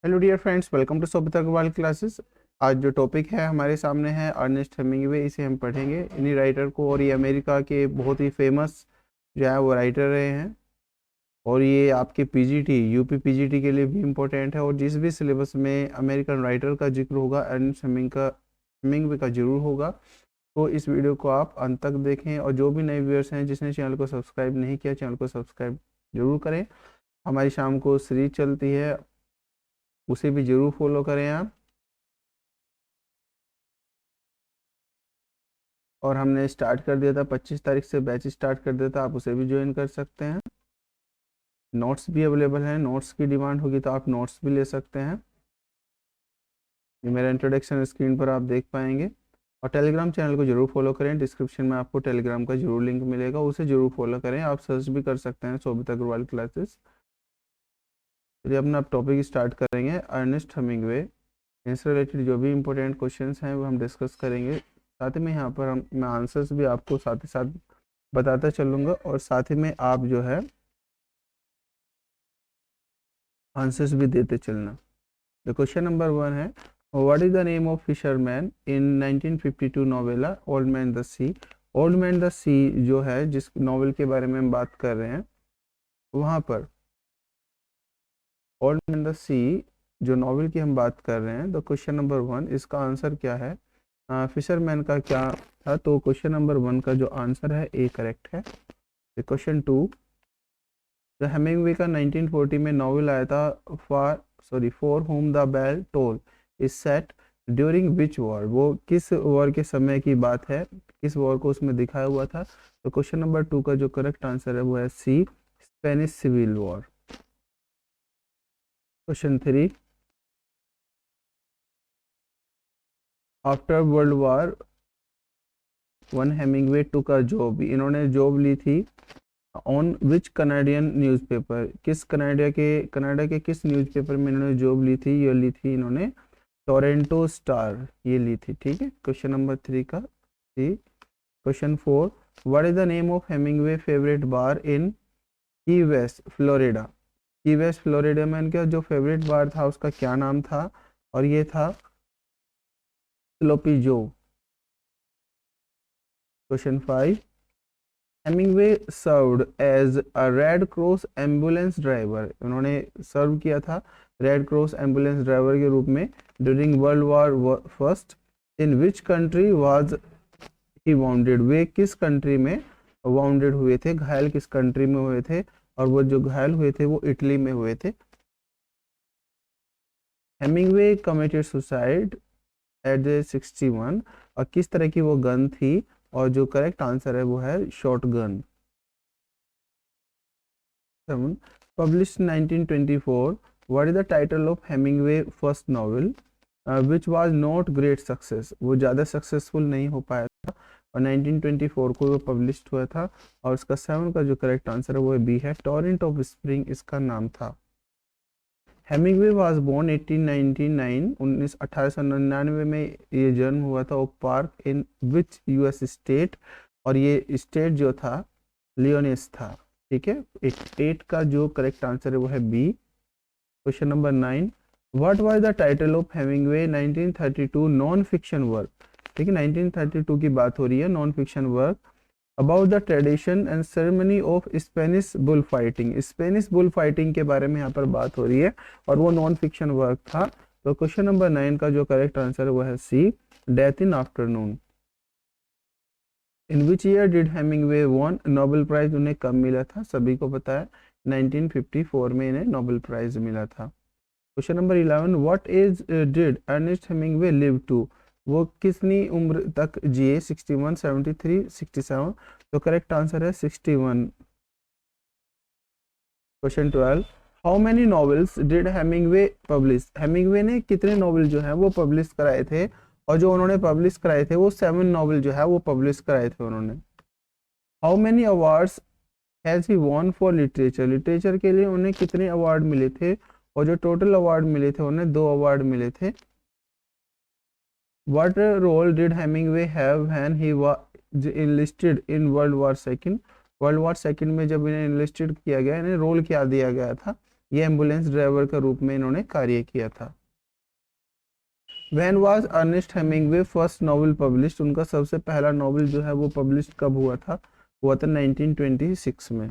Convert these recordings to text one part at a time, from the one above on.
Hello dear friends, welcome to सोबत Agarwal classes. आज जो टॉपिक है हमारे सामने है अर्नेस्ट हेमिंग्वे। इसे हम पढ़ेंगे। इन्हीं राइटर को, और ये अमेरिका के बहुत ही फेमस जो है वो राइटर रहे हैं। और ये आपके पीजीटी, यूपी पीजीटी के लिए भी इम्पोर्टेंट है। और जिस भी सिलेबस में अमेरिकन राइटर का जिक्र होगा, अर्नेस्ट हेमिंग्वे का जरूर होगा। तो इस वीडियो को आप अंत तक देखें। और जो भी नए व्यूअर्स हैं जिसने चैनल को सब्सक्राइब नहीं किया, चैनल को सब्सक्राइब जरूर करें। हमारी शाम को सीरीज चलती है, उसे भी जरूर फॉलो करें आप। और हमने स्टार्ट कर दिया था 25 तारीख से बैच स्टार्ट कर दिया था, आप उसे भी ज्वाइन कर सकते हैं। नोट्स भी अवेलेबल हैं, नोट्स की डिमांड होगी तो आप नोट्स भी ले सकते हैं। ये मेरा इंट्रोडक्शन स्क्रीन पर आप देख पाएंगे। और टेलीग्राम चैनल को जरूर फॉलो करें। डिस्क्रिप्शन में आपको टेलीग्राम का जरूर लिंक मिलेगा, उसे जरूर फॉलो करें। आप सर्च भी कर सकते हैं सोबित अग्रवाल क्लासेस। चलिए अपना टॉपिक स्टार्ट करेंगे। अर्नेस्ट हेमिंग्वे, इनसे रिलेटेड जो भी इम्पोर्टेंट क्वेश्चंस हैं वो हम डिस्कस करेंगे। साथ ही में यहाँ पर मैं आंसर्स भी आपको साथ ही साथ बताता चलूँगा। और साथ ही में आप जो है आंसर्स भी देते चलना। द क्वेश्चन नंबर 1 है, what is the name of fisherman in 1952 novella old man the sea. Old man the sea जो है, जिस नॉवल के बारे में हम बात कर रहे हैं, वहाँ पर ओल्ड मैन द सी जो नॉवल की हम बात कर रहे हैं, द क्वेश्चन नंबर 1 इसका आंसर क्या है। फिशरमैन का क्या था, तो क्वेश्चन नंबर 1 का जो आंसर है ए करेक्ट है। क्वेश्चन 2, द हेमिंग्वे का 1940 में नॉवल आया था for whom the bell toll is set during which war. वो किस वॉर के समय की बात है, किस वॉर को उसमें दिखाया हुआ था। तो क्वेश्चन नंबर 2 का जो करेक्ट आंसर है वो है C, Spanish civil war. Question 3, after world war 1 Hemingway took a job. इन्होंने जॉब ली थी on which Canadian newspaper. Canada के किस न्यूज़पेपर में इन्होंने जॉब ली थी। ये ली थी इन्होंने टोरंटो स्टार, ये ली थी। ठीक है, क्वेश्चन नंबर 3 का C. Question 4, what is the name of Hemingway favourite bar in Key West Florida. Key West Florida में इनका जो फेवरेट बार था उसका क्या नाम था, और ये था sloppy Joe. Question 5, Hemingway served as a Red Cross ambulance driver. उन्होंने सर्व किया था रेड क्रॉस एम्बुलेंस ड्राइवर के रूप में during world war first. In which country was he wounded. वे किस कंट्री में वाउंडेड हुए थे, घायल किस कंट्री में हुए थे, और वो जो घायल हुए थे वो इटली में हुए थे। Hemingway committed suicide at the 61, और किस तरह की वो गन थी, और जो करेक्ट आंसर है वो है short gun. Published 1924, what is the title of Hemingway first novel which was not great success। वो ज़्यादा सक्सेसफुल नहीं हो पाया था और 1924 को वो पब्लिश्ड हुआ था। और उसका 7 का जो करेक्ट आंसर है वो बी है, टॉरेंट ऑफ स्प्रिंग इसका नाम था। हेमिंग्वे वाज बोर्न 1899 में ये जन्म हुआ था। Oak Park in which US state, और ये स्टेट जो था लियोनिस था। ठीक है, 8 का जो करेक्ट आंसर है वो है B. Question number 9, what was the title of Hemingway 1932 non fiction work. ठीक है, 1932 की बात हो रही है, non fiction work about the tradition and ceremony of Spanish bull fighting. Spanish bull fighting के बारे में यहाँ पर बात हो रही है और वो नॉन फिक्शन वर्क था। तो क्वेश्चन नंबर 9 का जो करेक्ट आंसर है वो है C, death in afternoon. In which year did Hemingway won Nobel prize. उन्हें कब मिला था, सभी को पता है 1954 में इन्हें नोबेल प्राइज मिला था। Question number 11, what age did Ernest Hemingway live to. वो कितनी उम्र तक जिए, 61, 73, 67। तो करेक्ट आंसर है 61। Question 12, how many novels did Hemingway publish. Hemingway ने कितने नॉवेल जो है वो पब्लिश कराए थे, और जो उन्होंने पब्लिश कराए थे वो 7 नॉवेल जो है वो पब्लिश कराए थे उन्होंने। How many awards has he won for literature. Literature के लिए उन्हें कितने अवार्ड मिले थे, और जो टोटल अवार्ड मिले थे उन्हें 2 अवार्ड मिले थे। What role did Hemingway have when he was enlisted in world war second. World war second में जब इन्हें इनलिस्टेड किया गया, इन्हें रोल क्या दिया गया था, ये एम्बुलेंस ड्राइवर के रूप में इन्होंने कार्य किया था। When was Ernest Hemingway first novel published, उनका सबसे पहला नॉवल जो है वो पब्लिश कब हुआ था 1926 में।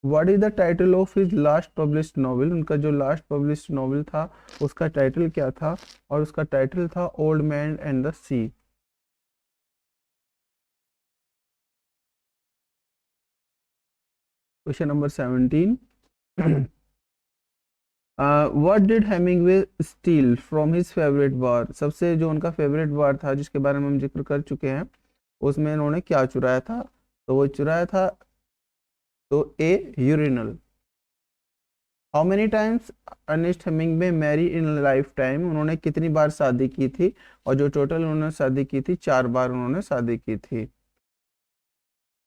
What is the title of his last published novel, उनका जो लास्ट पब्लिश्ड नॉवल था उसका टाइटल क्या था, और उसका टाइटल था old man and the sea. Question number 17, what did Hemingway steal from his favourite bar, सबसे जो उनका फेवरेट वार था जिसके बारे में हम जिक्र कर चुके हैं, उसमें इन्होंने क्या चुराया था, तो वो चुराया था तो a urinal. How many times Ernest Hemingway marry in lifetime, उन्होंने कितनी बार शादी की थी, और जो टोटल उन्होंने शादी की थी 4 बार उन्होंने शादी की थी।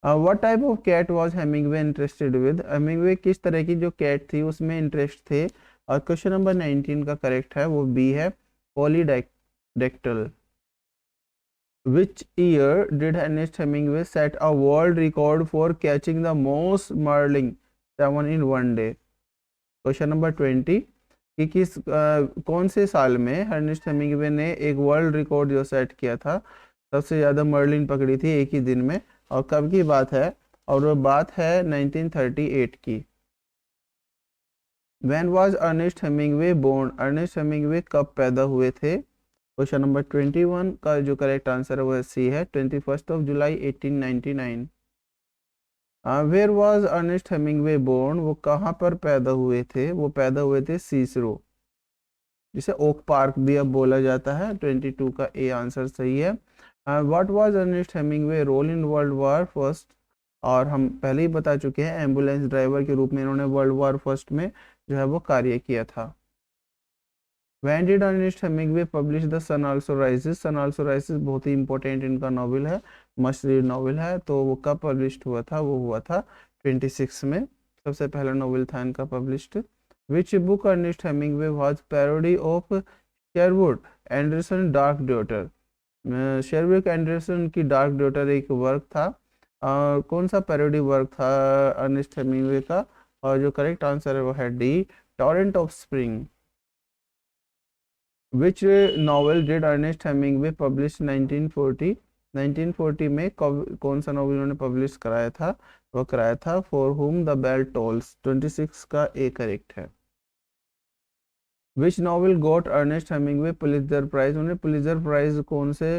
What type of cat was Hemingway interested with, Hemingway किस तरह की जो कैट थी उसमें इंटरेस्ट थे, और क्वेश्चन नंबर 19 का करेक्ट है वो बी है, पॉलीडेक्टल। Which year did Ernest Hemingway set a world record for catching the most marlin 7 in one day? Question number 20 कि कौन से साल में अर्नेस्ट हेमिंगवे ने एक वर्ल्ड रिकॉर्ड जो सेट किया था, सबसे ज़्यादा मर्लिन पकड़ी थी एक ही दिन में, और कब की बात है, और वो बात है 1938 की। When was Ernest Hemingway born, Ernest Hemingway कब पैदा हुए थे। क्वेश्चन नंबर 21 का जो करेक्ट आंसर है वो सी है, 21 जुलाई 1899। Where was Ernest Hemingway born, वो कहाँ पर पैदा हुए थे, वो पैदा हुए थे सीसरो, जिसे ओक पार्क भी अब बोला जाता है। 22 का ए आंसर सही है। What was Ernest Hemingway role in world war first, और हम पहले ही बता चुके हैं एम्बुलेंस ड्राइवर के रूप में इन्होंने वर्ल्ड वार फर्स्ट में जो है वो कार्य किया था। When did Ernest Hemingway publish The Sun Also Rises, Sun Also Rises बहुत ही इंपॉर्टेंट इनका नॉवल है, मस्ट रीड नॉवल है, तो वो कब पब्लिश्ड हुआ था, वो हुआ था 26 में, सबसे पहला नॉवल था इनका published. Which book Ernest Hemingway was parody of Sherwood Anderson Dark Daughter, Sherwood Anderson की डार्क डॉटर एक वर्क था, कौन सा पैरोडी वर्क था अर्नेस्ट हेमिंगवे का, और जो करेक्ट आंसर है वो है D, torrent of spring. Which novel did Ernest Hemingway publish 1940, 1940 में कौन सा नॉवल उन्होंने पब्लिश कराया था, वो कराया था For Whom the Bell Tolls, 26 का ए करेक्ट है। Which novel got Ernest Hemingway Pulitzer Prize, उन्हें पुलित्जर प्राइज कौन से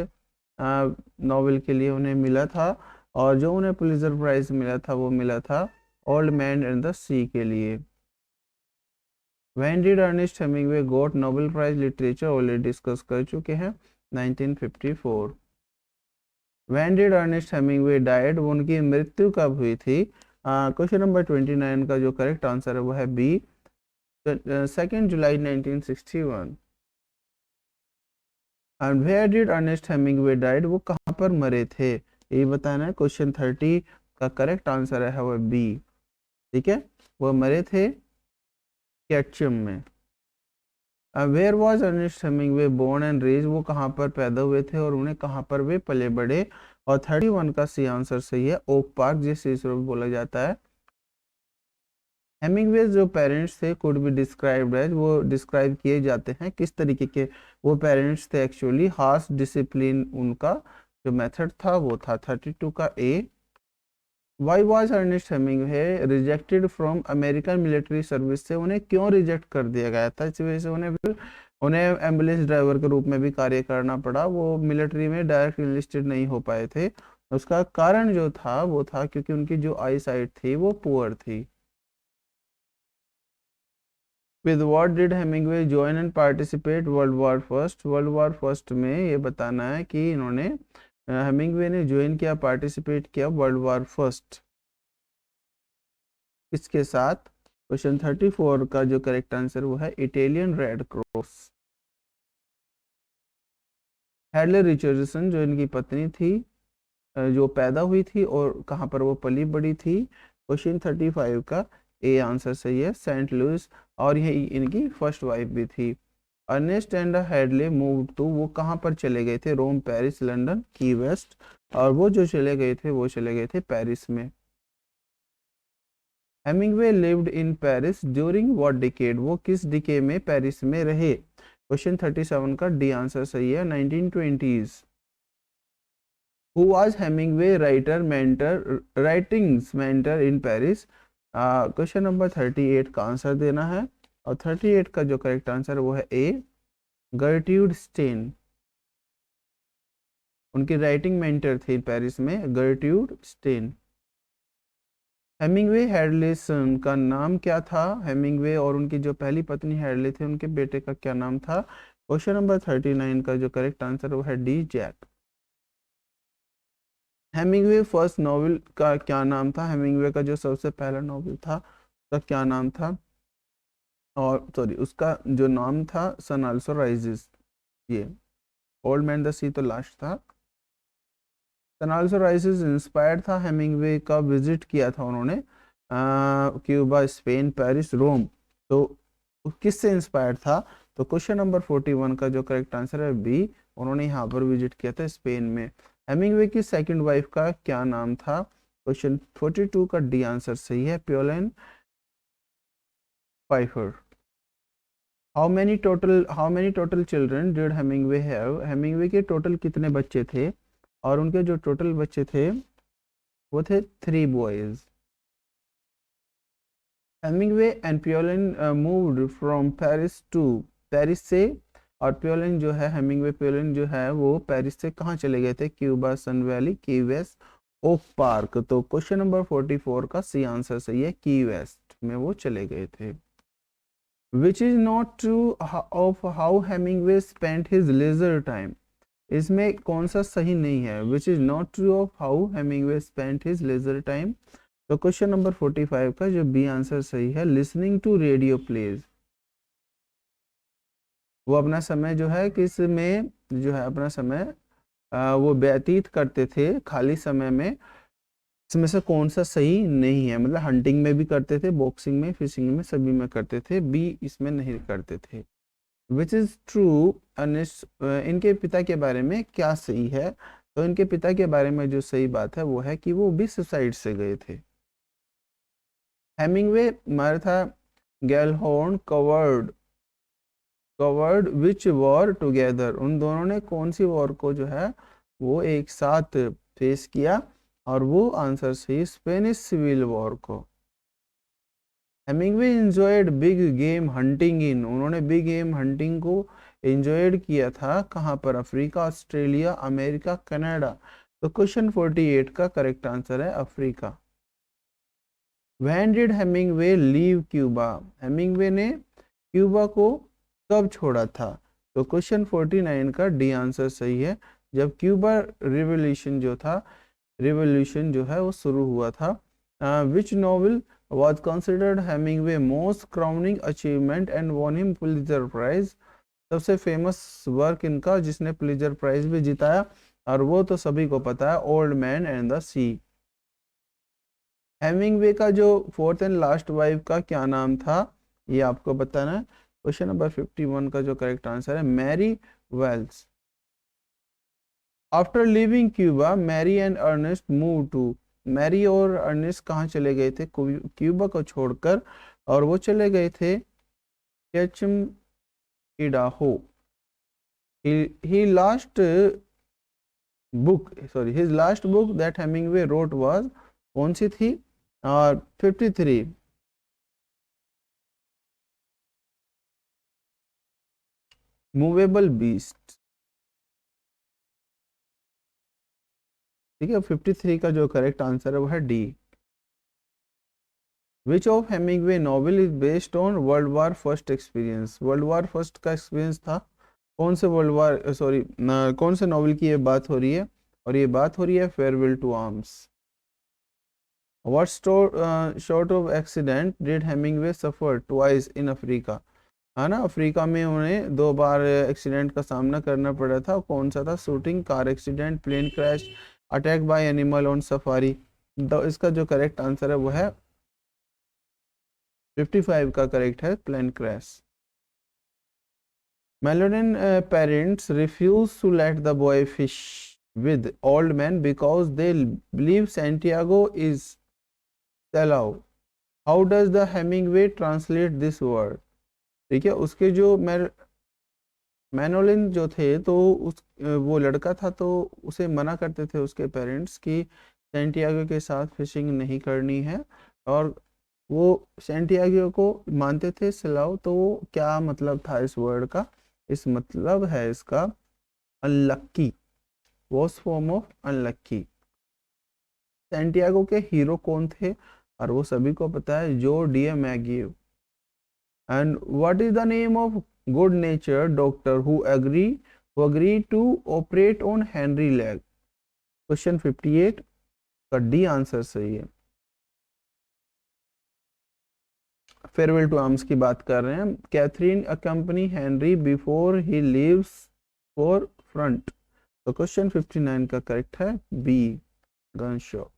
नॉवल के लिए उन्हें मिला था, और जो उन्हें पुलित्जर प्राइज मिला था वो मिला था ओल्ड मैन एंड द सी के लिए। When did Ernest Hemingway got Nobel Prize Literature, already discuss कर चुके हैं, 1954। When did Ernest Hemingway died, उनकी मृत्यु कब हुई थी। क्वेश्चन नंबर 29 का जो करेक्ट आंसर है वो है B, 2 July 1961। And where did Ernest Hemingway died, वो कहाँ पर मरे थे, ये बताना है। क्वेश्चन 30 का करेक्ट आंसर है वो बी, ठीक है, वो मरे थे कैटचम में। Where was Ernest Hemingway born and raised, वो कहाँ पर पैदा हुए थे और उन्हें कहाँ पर वे पले बड़े, और 31 का सी आंसर सही है, ओक पार्क जिसे बोला जाता है। हेमिंगवे जो पेरेंट्स थे कुड बी डिस्क्राइब्ड एज, वो डिस्क्राइब किए जाते हैं किस तरीके के वो पेरेंट्स थे, एक्चुअली हार्श डिसिप्लिन उनका जो मेथड था वो था, 32 का ए। Why was Ernest Hemingway rejected from American military service, से उन्हें क्यों रिजेक्ट कर दिया गया था, इस वजह से उन्हें एम्बुलेंस ड्राइवर के रूप में भी कार्य करना पड़ा, वो मिलिट्री में डायरेक्ट इनलिस्टेड नहीं हो पाए थे। उसका कारण जो था वो था क्योंकि उनकी जो आई साइट थी वो पुअर थी। With what did Hemingway join and participate World War First, world war first में ये बताना है कि इन्होंने हेमिंगवे ने ज्वाइन किया, पार्टिसिपेट किया वर्ल्ड वॉर फर्स्ट इसके साथ। क्वेश्चन 34 का जो करेक्ट आंसर वो है Italian red cross. Hadlee Richardson जो इनकी पत्नी थी, जो पैदा हुई थी और कहाँ पर वो पली बड़ी थी, क्वेश्चन 35 का ए आंसर सही है, सेंट लुइस, और यही इनकी फर्स्ट वाइफ भी थी। Ernest and Hadley move to, वो कहाँ पर चले गए थे, Rome, Paris, London, Key West, और वो जो चले गए थे वो चले गए थे पेरिस में। Hemingway lived in Paris during what decade, वो किस डिके में पेरिस में रहे? क्वेश्चन 37 का डी आंसर सही है 1920s। Who was Hemingway writings mentor in Paris? Question number 38 का आंसर देना है, और 38 का जो करेक्ट आंसर है वो है ए, गर्ट्यूड स्टेन। उनकी राइटिंग मेंटर थी पेरिस में गर्ट्यूड स्टेन। हेमिंगवे हैडलेसन का नाम क्या था? हेमिंगवे और उनकी जो पहली पत्नी हैडले थे उनके बेटे का क्या नाम था? क्वेश्चन नंबर 39 का जो करेक्ट आंसर वो है D, Jack. Hemingway first novel का क्या नाम था? हेमिंगवे का जो सबसे पहला नॉवेल था उसका क्या नाम था? और सॉरी, उसका जो नाम था सन आल्सो राइजेस। ये ओल्ड मैन द सी तो लास्ट था। सन आल्सो राइजेस इंस्पायर्ड था। हेमिंगवे का विजिट किया था उन्होंने क्यूबा, स्पेन, पेरिस, रोम। तो किससे इंस्पायर्ड था? तो क्वेश्चन नंबर 41 का जो करेक्ट आंसर है बी, उन्होंने यहाँ पर विजिट किया था स्पेन में। हेमिंगवे की सेकंड वाइफ का क्या नाम था? क्वेश्चन 42 का डी आंसर सही है, Pauline Pfeiffer. How many total children did Hemingway have? Hemingway के टोटल कितने बच्चे थे? और उनके जो टोटल बच्चे थे वो थे 3 boys. Hemingway and Pauline moved from Paris to, Paris से, और प्योलेन जो है, हेमिंगवे प्योलेन जो है वो पेरिस से कहाँ चले गए थे? क्यूबा, सन वैली, की वेस्ट, ओक पार्क। तो क्वेश्चन नंबर 44 का सी आंसर सही है, की वेस्ट में वो चले गए थे। Which is not true of how Hemingway spent his leisure time? इसमें कौन सा सही नहीं है? Which is not true of how Hemingway spent his leisure time. तो क्वेश्चन नंबर 45 का जो बी आंसर सही है, लिसनिंग टू रेडियो प्लेज। वो अपना समय जो है किस में जो है अपना समय वो व्यतीत करते थे खाली समय में, इसमें से कौन सा सही नहीं है? मतलब हंटिंग में भी करते थे, बॉक्सिंग में, फिशिंग में, सभी में करते थे, बी इसमें नहीं करते थे। विच इज ट्रू इनके पिता के बारे में क्या सही है? तो इनके पिता के बारे में जो सही बात है वो है कि वो भी सुसाइड से गए थे। हेमिंगवे, मार्था गैलहोर्न कवर्ड विच वॉर टुगेदर, उन दोनों ने कौन सी वॉर को जो है वो एक साथ फेस किया? और वो आंसर सही, स्पेनिश सिविल वॉर को। Hemingway enjoyed big game hunting in, उन्होंने बिग गेम हंटिंग को एंजॉयड किया था कहाँ पर? Africa, Australia, America, Canada. तो क्वेश्चन 48 का करेक्ट आंसर है Africa. When did Hemingway leave Cuba? Hemingway ने क्यूबा को कब छोड़ा था? तो क्वेश्चन 49 का डी आंसर सही है, जब क्यूबा रिवॉल्यूशन जो है वो शुरू हुआ था। विच novel was considered Hemingway most crowning achievement and won him Pulitzer Prize? सबसे फेमस वर्क इनका जिसने पुलित्जर प्राइज भी जिताया, और वो तो सभी को पता है, old man and the sea. Hemingway का जो फोर्थ एंड लास्ट वाइफ का क्या नाम था, ये आपको बताना है। क्वेश्चन नंबर 51 का जो करेक्ट आंसर है Mary Welsh. After living Cuba, Mary and Ernest move to, Mary और अर्नेस्ट कहाँ चले गए थे क्यूबा को छोड़कर? और वो चले गए थे Ketchum Idaho. his last book that Hemingway wrote was कौन सी थी? और 53 मूवेबल बीस्ट। ठीक है, 53 का जो करेक्ट आंसर है वो है D. Which of Hemingway novel is based on world war first experience? World war first का एक्सपीरियंस था कौन से कौन से नॉवेल की ये बात हो रही है? और ये बात हो रही है farewell to arms. What sort of accident did Hemingway suffer twice in Africa? है ना, अफ्रीका में उन्हें 2 बार एक्सीडेंट का सामना करना पड़ा था। कौन सा था? Shooting, car accident, plane crash, attack by animal on safari. तो इसका जो करेक्ट आंसर है वो है 55 का करेक्ट है, plane crash. Melonin parents refuse to let the boy fish with old men because they believe Santiago is shallow. How does the Hemingway translate this word. ठीक है, उसके जो मैनोलिन जो थे तो उस वो लड़का था तो उसे मना करते थे उसके पेरेंट्स कि सैंटियागो के साथ फिशिंग नहीं करनी है, और वो सैंटियागो को मानते थे सिलाओ। तो वो क्या मतलब था इस वर्ड का, इस मतलब है इसका अनलक्की, वॉस फॉर्म ऑफ अनलक्की। सैंटियागो के हीरो कौन थे, और वो सभी को पता है, जो DiMaggio. And what is the name of good nature doctor who agree to operate on Henry leg. Question 58 का डी आंसर सही है। फेयरवेल टू आर्म्स की बात कर रहे हैं। Catherine accompany Henry before he leaves for front. तो question 59 का करेक्ट है B, gun shot.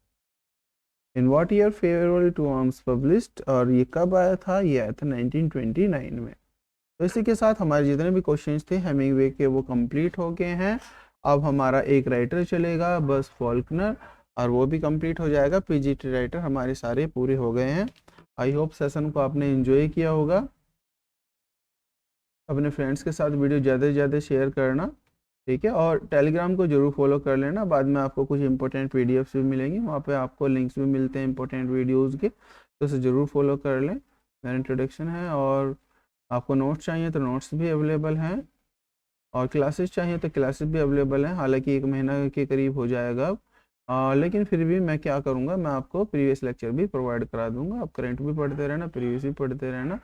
In what year farewell to arms published, और ये कब आया था, ये आया था 1929 में। तो इसी के साथ हमारे जितने भी क्वेश्चंस थे हेमिंगवे के वो कंप्लीट हो गए हैं। अब हमारा एक राइटर चलेगा बस फॉल्कनर, और वो भी कंप्लीट हो जाएगा। पीजीटी राइटर हमारे सारे पूरे हो गए हैं। आई होप सेशन को आपने एंजॉय किया होगा। अपने फ्रेंड्स के साथ वीडियो ज़्यादा से ज़्यादा शेयर करना, ठीक है। और टेलीग्राम को जरूर फॉलो कर लेना, बाद में आपको कुछ इंपॉर्टेंट पीडीएफ्स भी मिलेंगी, वहाँ पे आपको लिंक्स भी मिलते हैं इंपॉर्टेंट वीडियोज़ के, तो उसे ज़रूर फॉलो कर लें। मेरा इंट्रोडक्शन है, और आपको नोट्स चाहिए तो नोट्स भी अवेलेबल हैं, और क्लासेस चाहिए तो क्लासेस भी अवेलेबल हैं। हालांकि 1 महीना के करीब हो जाएगा अब, लेकिन फिर भी मैं क्या करूँगा, मैं आपको प्रीवियस लेक्चर भी प्रोवाइड करा दूंगा। आप करंट भी पढ़ते रहना, प्रीवियस भी पढ़ते रहना।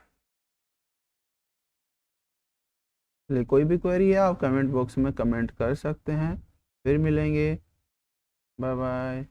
चलिए, कोई भी क्वेरी है आप कमेंट बॉक्स में कमेंट कर सकते हैं। फिर मिलेंगे, बाय बाय।